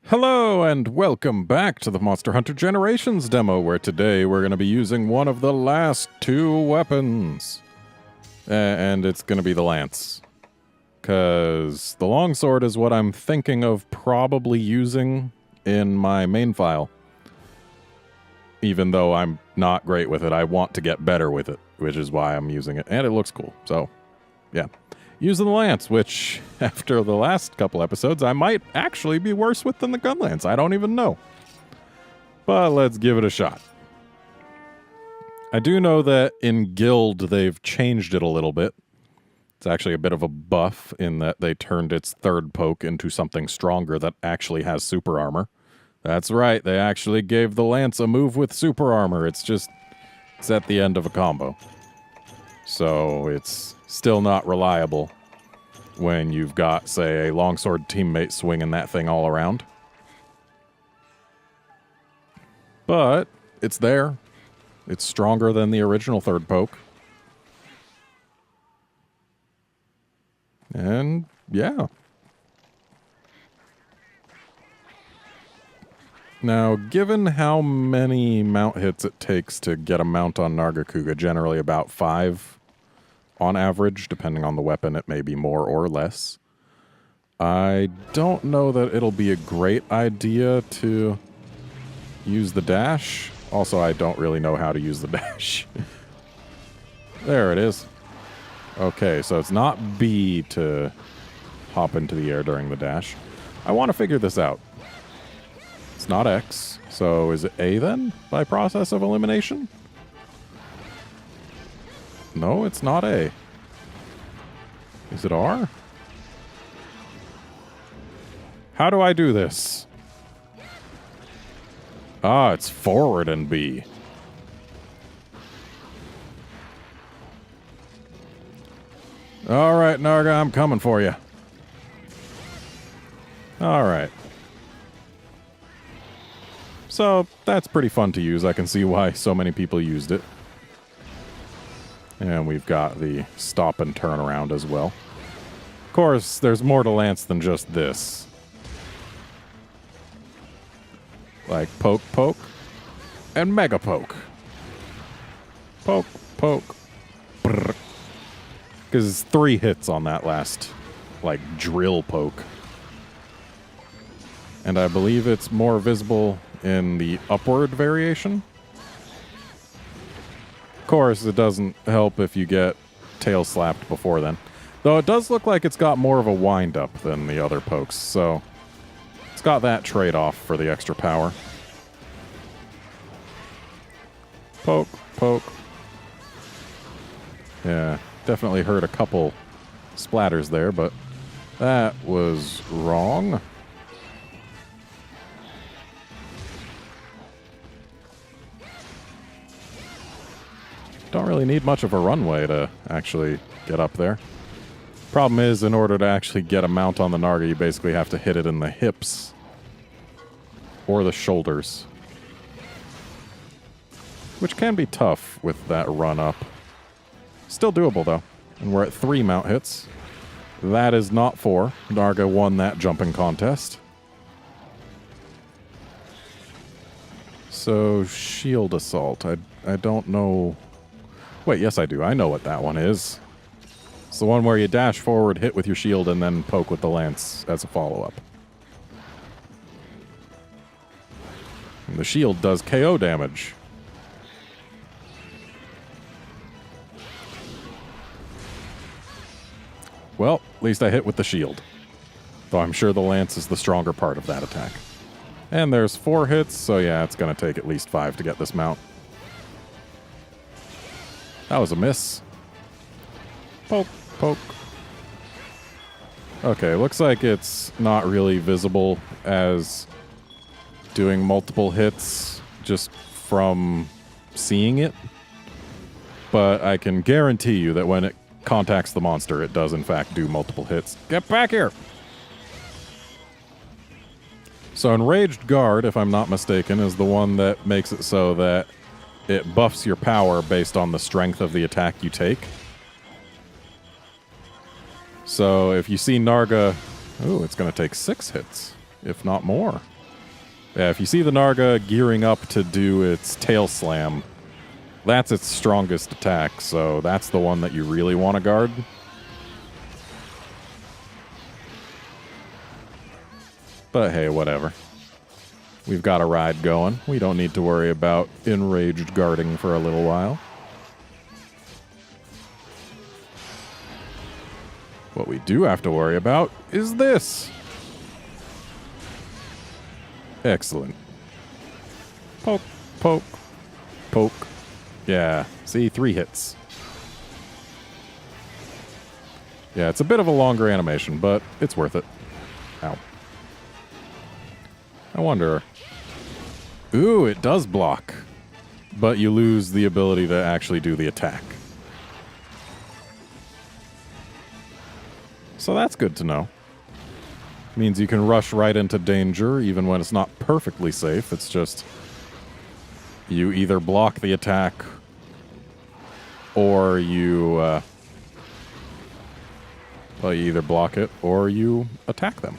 Hello and welcome back to the Monster Hunter Generations demo, where today we're going to be using one of the last two weapons. And it's going to be the lance. Because the longsword is what I'm thinking of probably using in my main file. Even though I'm not great with it, I want to get better with it, which is why I'm using it. And it looks cool, so yeah. Using the lance, which, after the last couple episodes, I might actually be worse with than the gun lance. I don't even know. But let's give it a shot. I do know that in Guild, they've changed it a little bit. It's actually a bit of a buff in that they turned its third poke into something stronger that actually has super armor. That's right, they actually gave the lance a move with super armor. It's at the end of a combo. So it's still not reliable when you've got, say, a longsword teammate swinging that thing all around. But it's there. It's stronger than the original third poke. And yeah. Now, given how many mount hits it takes to get a mount on Nargacuga, generally about 5 on average, depending on the weapon, it may be more or less. I don't know that it'll be a great idea to use the dash. Also, I don't really know how to use the dash. There it is. Okay, so it's not B to hop into the air during the dash. I want to figure this out. It's not X, so is it A then, by process of elimination? No, it's not A. Is it R? How do I do this? Ah, it's forward and B. All right, Narga, I'm coming for you. All right. So, that's pretty fun to use. I can see why so many people used it. And we've got the stop and turn around as well. Of course, there's more to lance than just this. Like poke, poke, and mega poke. Poke, poke, brrr. Because it's 3 hits on that last, like, drill poke. And I believe it's more visible in the upward variation. Of course, it doesn't help if you get tail slapped before then. Though it does look like it's got more of a wind-up than the other pokes, so it's got that trade-off for the extra power. Poke, poke. Yeah, definitely heard a couple splatters there, but that was wrong. Don't really need much of a runway to actually get up there. Problem is, in order to actually get a mount on the Narga, you basically have to hit it in the hips or the shoulders, which can be tough with that run up. Still doable, though. And we're at 3 mount hits. That is not 4. Narga won that jumping contest. So, shield assault. I don't know... Wait, yes I do. I know what that one is. It's the one where you dash forward, hit with your shield, and then poke with the lance as a follow-up. And the shield does KO damage. Well, at least I hit with the shield. Though I'm sure the lance is the stronger part of that attack. And there's 4 hits, so yeah, it's going to take at least 5 to get this mount. That was a miss. Poke, poke. Okay, looks like it's not really visible as doing multiple hits just from seeing it. But I can guarantee you that when it contacts the monster, it does in fact do multiple hits. Get back here! So Enraged Guard, if I'm not mistaken, is the one that makes it so that it buffs your power based on the strength of the attack you take. So if you see Narga... Ooh, it's going to take 6 hits. if not more. Yeah, if you see the Narga gearing up to do its tail slam, that's its strongest attack, so that's the one that you really want to guard. But hey, whatever. We've got a ride going. We don't need to worry about enraged guarding for a little while. What we do have to worry about is this. Excellent. Poke, poke, poke. Yeah, see, 3 hits. Yeah, it's a bit of a longer animation, but it's worth it. Ow. I wonder... Ooh, it does block. But you lose the ability to actually do the attack. So that's good to know. Means you can rush right into danger even when it's not perfectly safe. It's just... you either block the attack or you... well, you either block it or you attack them.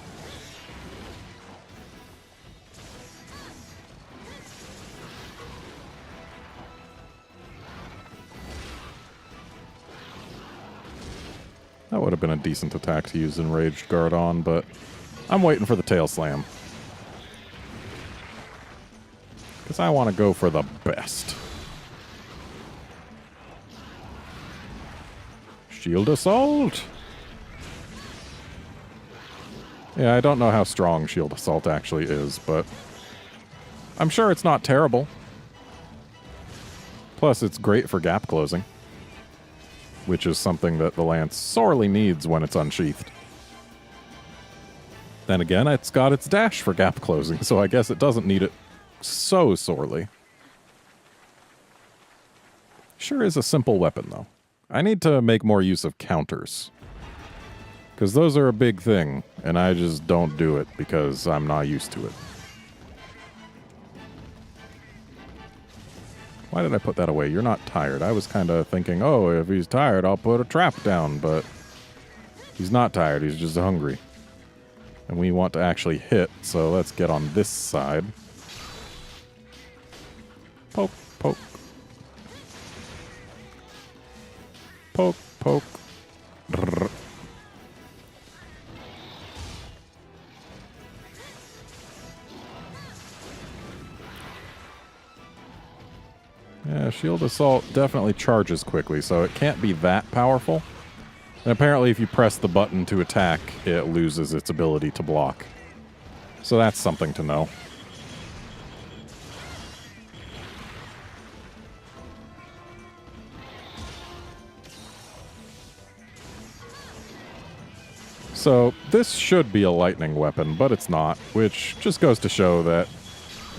That would have been a decent attack to use Enraged Guard on, but I'm waiting for the tail slam. Because I want to go for the best. Shield Assault! Yeah, I don't know how strong Shield Assault actually is, but I'm sure it's not terrible. Plus, it's great for gap closing, which is something that the Lance sorely needs when it's unsheathed. Then again, it's got its dash for gap closing, so I guess it doesn't need it so sorely. Sure is a simple weapon, though. I need to make more use of counters, because those are a big thing, and I just don't do it because I'm not used to it. Why did I put that away? You're not tired. I was kind of thinking, oh, if he's tired, I'll put a trap down, but he's not tired. He's just hungry. And we want to actually hit, so let's get on this side. Poke, poke. Poke, poke. Brrr. Yeah, Shield Assault definitely charges quickly, so it can't be that powerful. And apparently if you press the button to attack, it loses its ability to block. So that's something to know. So this should be a lightning weapon, but it's not, which just goes to show that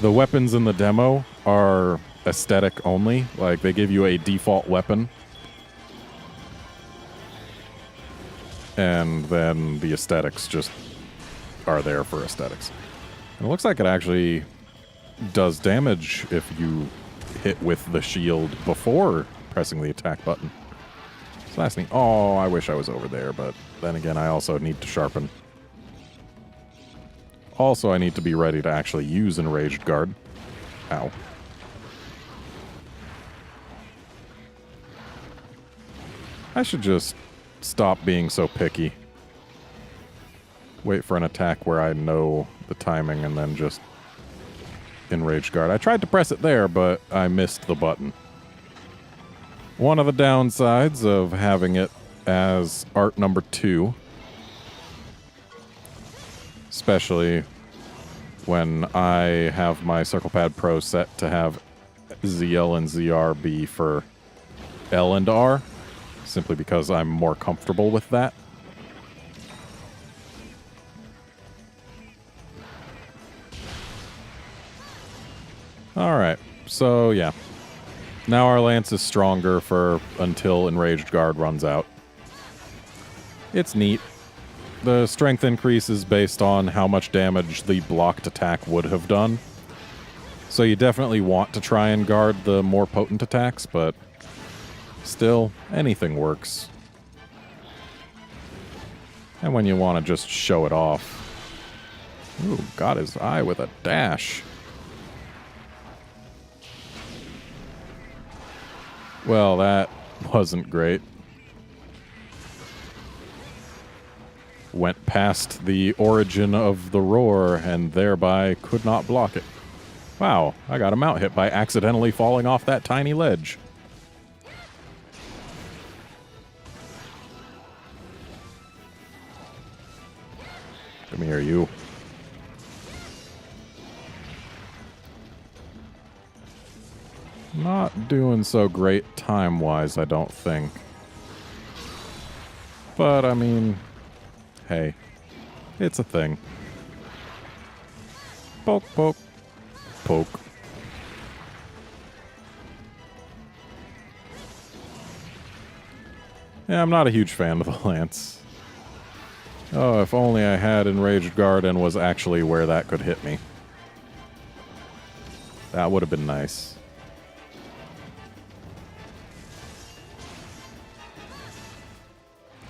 the weapons in the demo are aesthetic only. Like, they give you a default weapon, and then the aesthetics just are there for aesthetics. And it looks like it actually does damage if you hit with the shield before pressing the attack button. So that's neat. Oh, I wish I was over there, but then again, I also need to sharpen. Also, I need to be ready to actually use Enraged Guard. Ow. I should just stop being so picky. Wait for an attack where I know the timing and then just Enraged Guard. I tried to press it there, but I missed the button. One of the downsides of having it as art number 2, especially when I have my Circle Pad Pro set to have ZL and ZR be for L and R, simply because I'm more comfortable with that. Alright, so yeah. Now our Lance is stronger for until Enraged Guard runs out. It's neat. The strength increase is based on how much damage the blocked attack would have done. So you definitely want to try and guard the more potent attacks, but still, anything works. And when you want to just show it off, Ooh, got his eye with a dash. Well, that wasn't great. Went past the origin of the roar and thereby could not block it. Wow, I got a mount hit by accidentally falling off that tiny ledge. Come here, you. Not doing so great time-wise, I don't think. But, I mean, hey, it's a thing. Poke, poke, poke. Yeah, I'm not a huge fan of the lance. Oh, if only I had Enraged Guard and was actually where that could hit me. That would have been nice.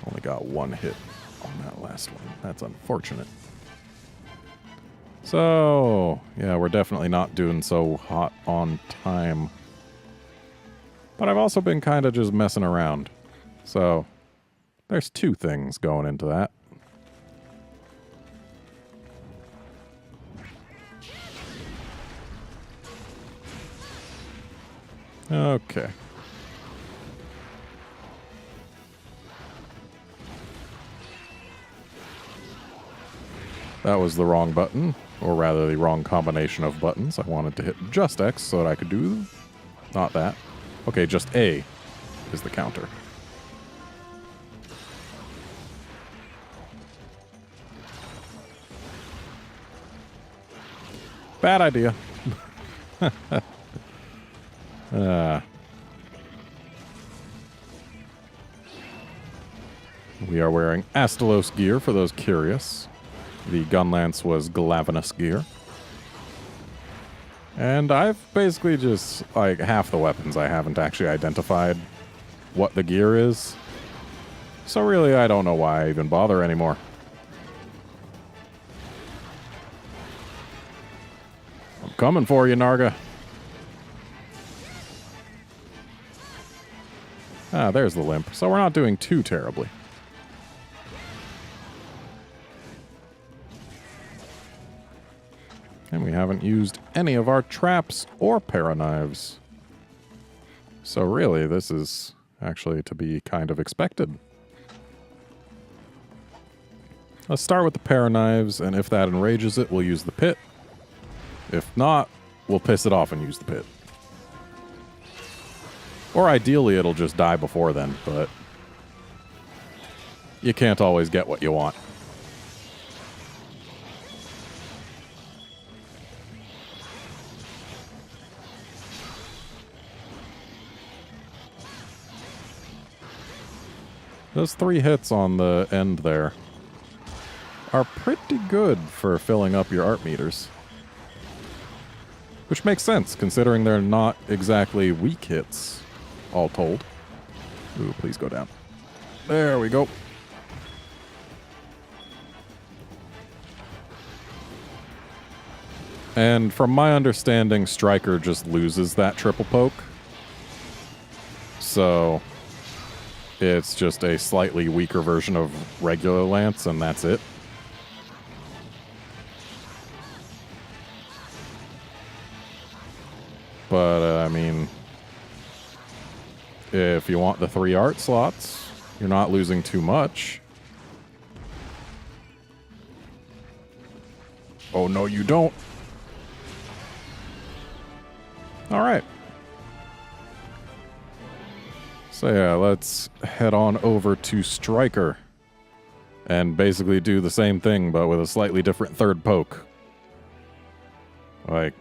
Only got one hit on that last one. That's unfortunate. So, yeah, we're definitely not doing so hot on time. But I've also been kind of just messing around. So, there's two things going into that. Okay. That was the wrong button, or rather the wrong combination of buttons. I wanted to hit just X so that I could do... not that. Okay, just A is the counter. Bad idea. We are wearing Astalos gear for those curious. The gun lance was Glavenus gear. And I've basically just, like, half the weapons I haven't actually identified what the gear is. So really, I don't know why I even bother anymore. I'm coming for you, Narga. Ah, there's the limp. So we're not doing too terribly. And we haven't used any of our traps or paraknives. So really, this is actually to be kind of expected. Let's start with the paraknives, and if that enrages it, we'll use the pit. If not, we'll piss it off and use the pit. Or ideally, it'll just die before then, but you can't always get what you want. Those 3 hits on the end there are pretty good for filling up your art meters. Which makes sense, considering they're not exactly weak hits, all told. Ooh, please go down. There we go. And from my understanding, Striker just loses that triple poke. So it's just a slightly weaker version of regular Lance, and that's it. But, I mean, if you want the 3 art slots, you're not losing too much. Oh, no, you don't. All right. So, yeah, let's head on over to Striker and basically do the same thing, but with a slightly different third poke. Like,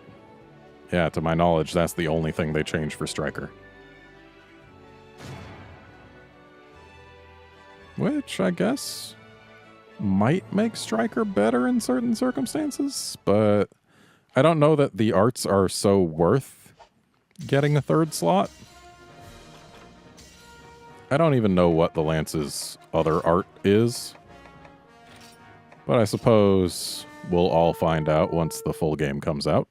yeah, to my knowledge, that's the only thing they changed for Striker. Which, I guess, might make Striker better in certain circumstances, but I don't know that the arts are so worth getting a third slot. I don't even know what the Lance's other art is, but I suppose we'll all find out once the full game comes out.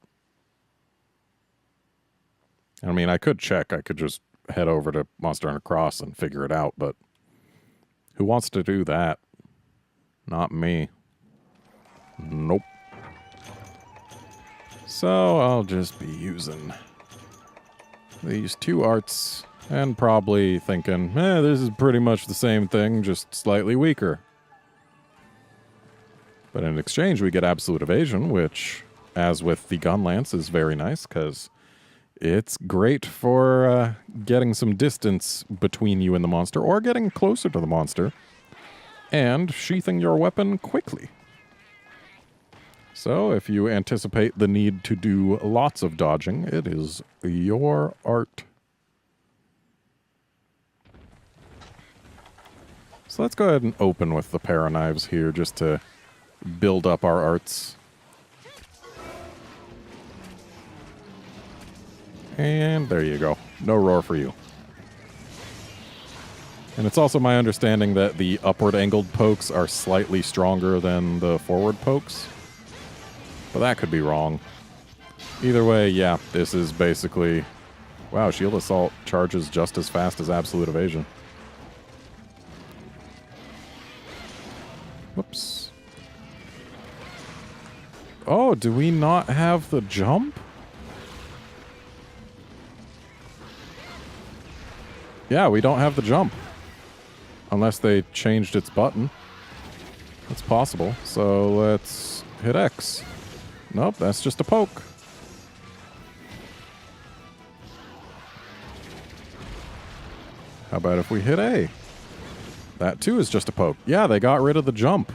I mean, I could check. I could just head over to Monster Hunter Cross and figure it out, but who wants to do that? Not me. Nope. So I'll just be using these two arts and probably thinking, this is pretty much the same thing, just slightly weaker. But in exchange, we get absolute evasion, which, as with the gun lance, is very nice because it's great for getting some distance between you and the monster or getting closer to the monster and sheathing your weapon quickly. So if you anticipate the need to do lots of dodging, it is your art. So let's go ahead and open with the pair of knives here just to build up our arts. And there you go. No roar for you. And it's also my understanding that the upward angled pokes are slightly stronger than the forward pokes. But that could be wrong. Either way, yeah, this is basically... Wow, Shield Assault charges just as fast as Absolute Evasion. Whoops. Oh, do we not have the jump? Yeah, we don't have the jump. Unless they changed its button. That's possible. So let's hit X. Nope, that's just a poke. How about if we hit A? That too is just a poke. Yeah, they got rid of the jump.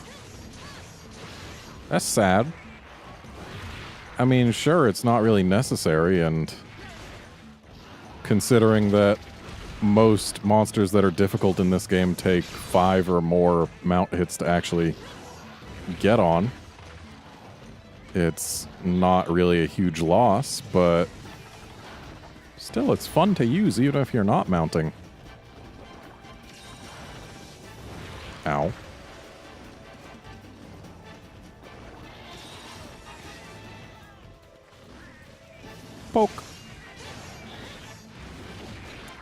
That's sad. I mean, sure, it's not really necessary, and considering that most monsters that are difficult in this game take 5 or more mount hits to actually get on, it's not really a huge loss, but still, it's fun to use even if you're not mounting. Ow. Poke.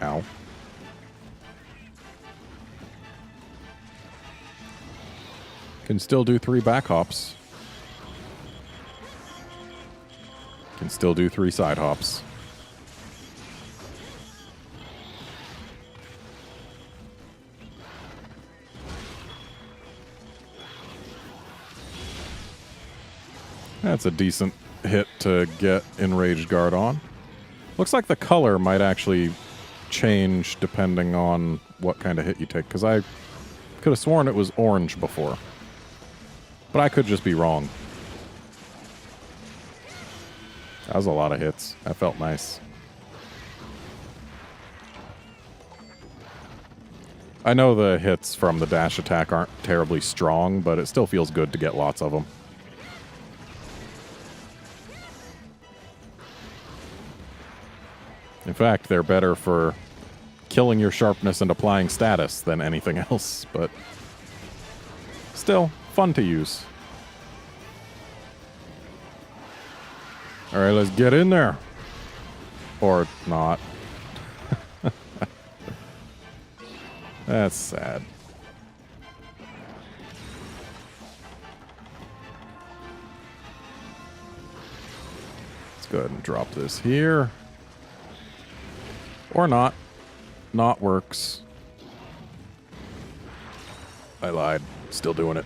Ow. Can still do 3 back hops. Can still do 3 side hops. That's a decent hit to get Enraged Guard on. Looks like the color might actually change depending on what kind of hit you take, because I could have sworn it was orange before. But I could just be wrong. That was a lot of hits. That felt nice. I know the hits from the dash attack aren't terribly strong, but it still feels good to get lots of them. In fact, they're better for killing your sharpness and applying status than anything else, but still, fun to use. Alright, let's get in there. Or not. That's sad. Let's go ahead and drop this here. Or not. Not works. I lied. Still doing it.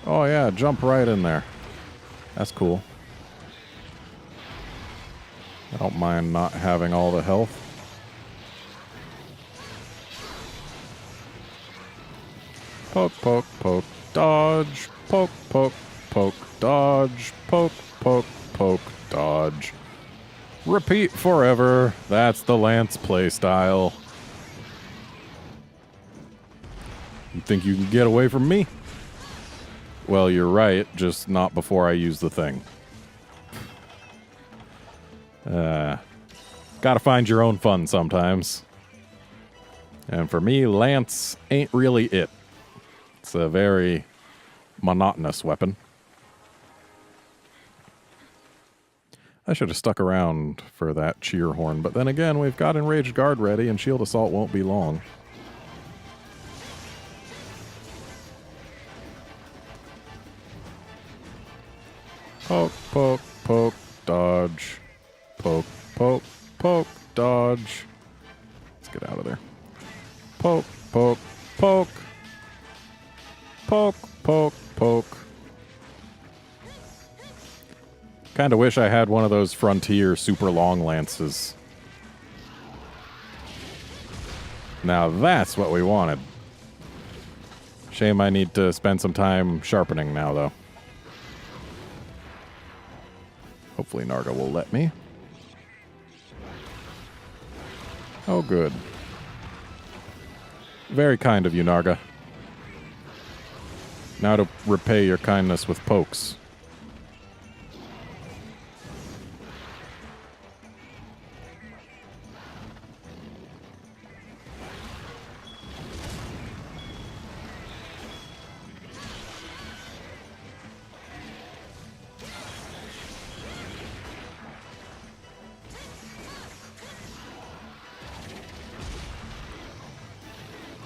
Oh yeah, jump right in there. That's cool. I don't mind not having all the health. Poke, poke, poke, dodge. Poke, poke, poke, dodge. Poke, poke, poke, dodge. Repeat forever. That's the Lance playstyle. You think you can get away from me? Well, you're right, just not before I use the thing. Gotta find your own fun sometimes. And for me, Lance ain't really it. It's a very monotonous weapon. I should have stuck around for that cheer horn, but then again, we've got Enraged Guard ready, and Shield Assault won't be long. Poke, poke, poke, dodge. Poke, poke, poke, dodge. Let's get out of there. Poke, poke, poke. Poke, poke, poke. Kind of wish I had one of those Frontier super long lances. Now that's what we wanted. Shame I need to spend some time sharpening now, though. Hopefully Narga will let me. Oh, good. Very kind of you, Narga. Now to repay your kindness with pokes.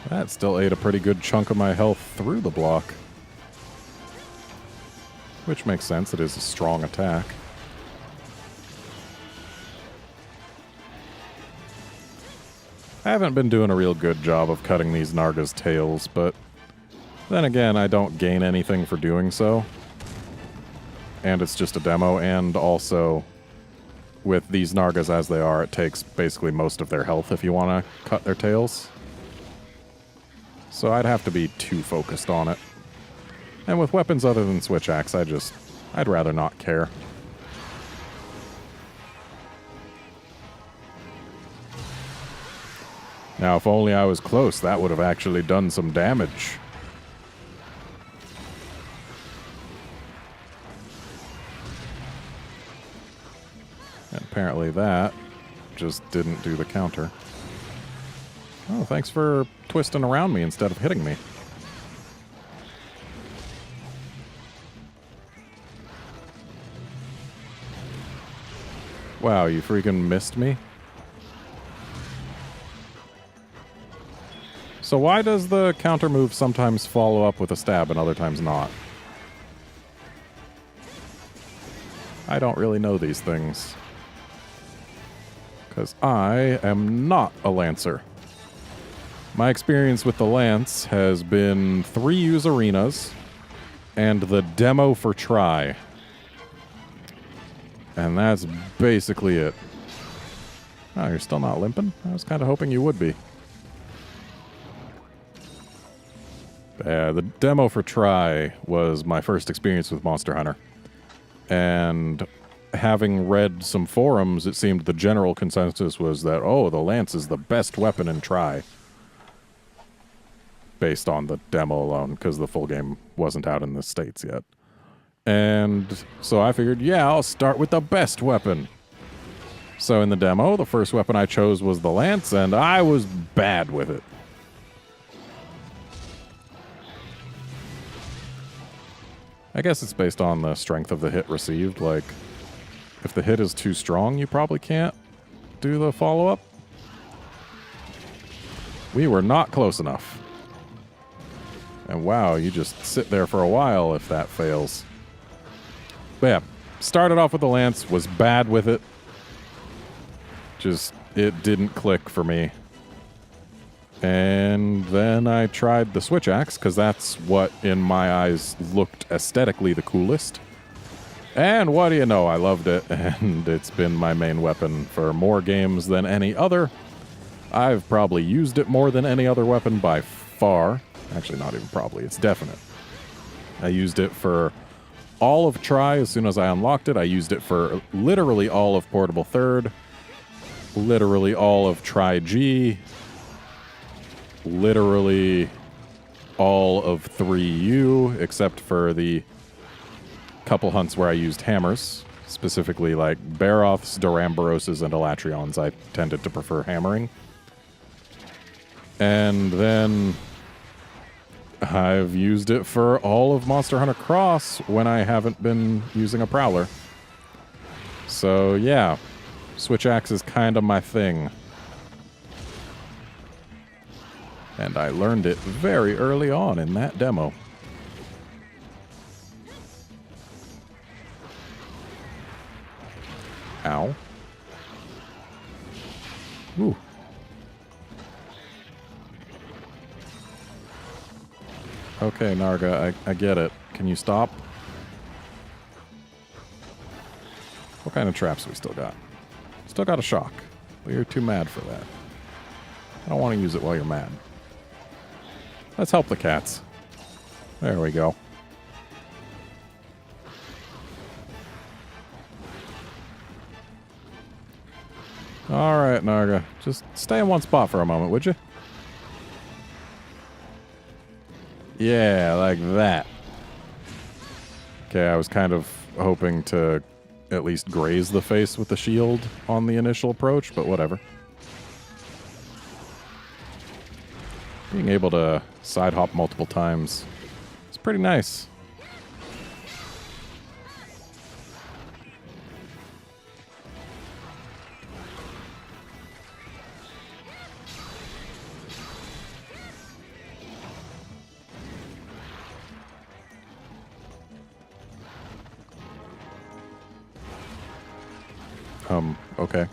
That still ate a pretty good chunk of my health through the block. Which makes sense, it is a strong attack. I haven't been doing a real good job of cutting these Narga's tails, but then again, I don't gain anything for doing so. And it's just a demo, and also, with these Nargas as they are, it takes basically most of their health if you want to cut their tails. So I'd have to be too focused on it. And with weapons other than Switch Axe, I'd rather not care. Now, if only I was close, that would have actually done some damage. And apparently that just didn't do the counter. Oh, thanks for twisting around me instead of hitting me. Wow, you freaking missed me? So why does the counter move sometimes follow up with a stab and other times not? I don't really know these things. Because I am not a Lancer. My experience with the Lance has been 3 use arenas and the demo for try. And that's basically it. Oh, you're still not limping? I was kind of hoping you would be. The demo for try was my first experience with Monster Hunter. And having read some forums, it seemed the general consensus was that, oh, the Lance is the best weapon in try. Based on the demo alone, because the full game wasn't out in the States yet. And so I figured, yeah, I'll start with the best weapon. So in the demo, the first weapon I chose was the Lance, and I was bad with it. I guess it's based on the strength of the hit received. Like, if the hit is too strong, you probably can't do the follow-up. We were not close enough. And wow, you just sit there for a while if that fails. But yeah, started off with the Lance, was bad with it. Just, it didn't click for me. And then I tried the Switch Axe, because that's what, in my eyes, looked aesthetically the coolest. And what do you know, I loved it, and it's been my main weapon for more games than any other. I've probably used it more than any other weapon by far. Actually, not even probably. It's definite. I used it for all of Try as soon as I unlocked it. I used it for literally all of Portable Third. Literally all of Try G. Literally all of 3U, except for the couple hunts where I used hammers. Specifically, like Baroths, Duramboroses, and Elatrions. I tended to prefer hammering. And then I've used it for all of Monster Hunter Cross when I haven't been using a Prowler. So, yeah. Switch axe is kind of my thing. And I learned it very early on in that demo. Ow. Ooh. Okay, Narga, I get it. Can you stop? What kind of traps we still got? Still got a shock. But you're too mad for that. I don't want to use it while you're mad. Let's help the cats. There we go. Alright, Narga. Just stay in one spot for a moment, would you? Yeah, like that. Okay, I was kind of hoping to at least graze the face with the shield on the initial approach, but whatever. Being able to side hop multiple times is pretty nice. Okay.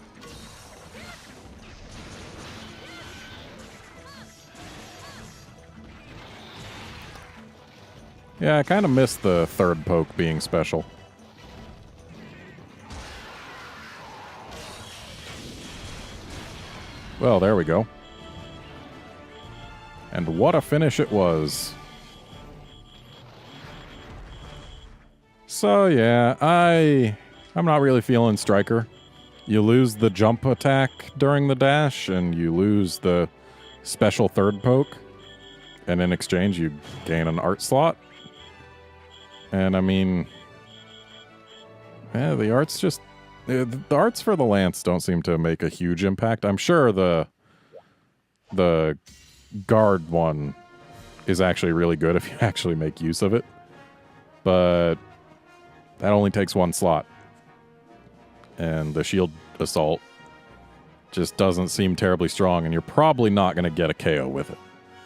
Yeah, I kind of missed the third poke being special. Well, there we go. And what a finish it was. So, yeah, I'm not really feeling Striker. You lose the jump attack during the dash, and you lose the special third poke. And in exchange, you gain an art slot. And I mean, yeah, the arts just... The arts for the Lance don't seem to make a huge impact. I'm sure the guard one is actually really good if you actually make use of it. But that only takes one slot. And the shield assault just doesn't seem terribly strong, and you're probably not going to get a KO with it.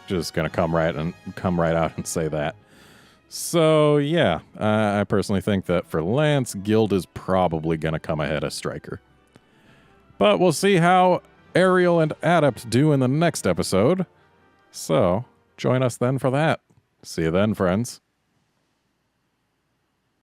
Just going to come right out and say that. So yeah, I personally think that for Lance, Guild is probably going to come ahead of Striker. But we'll see how Aerial and Adept do in the next episode. So join us then for that. See you then, friends.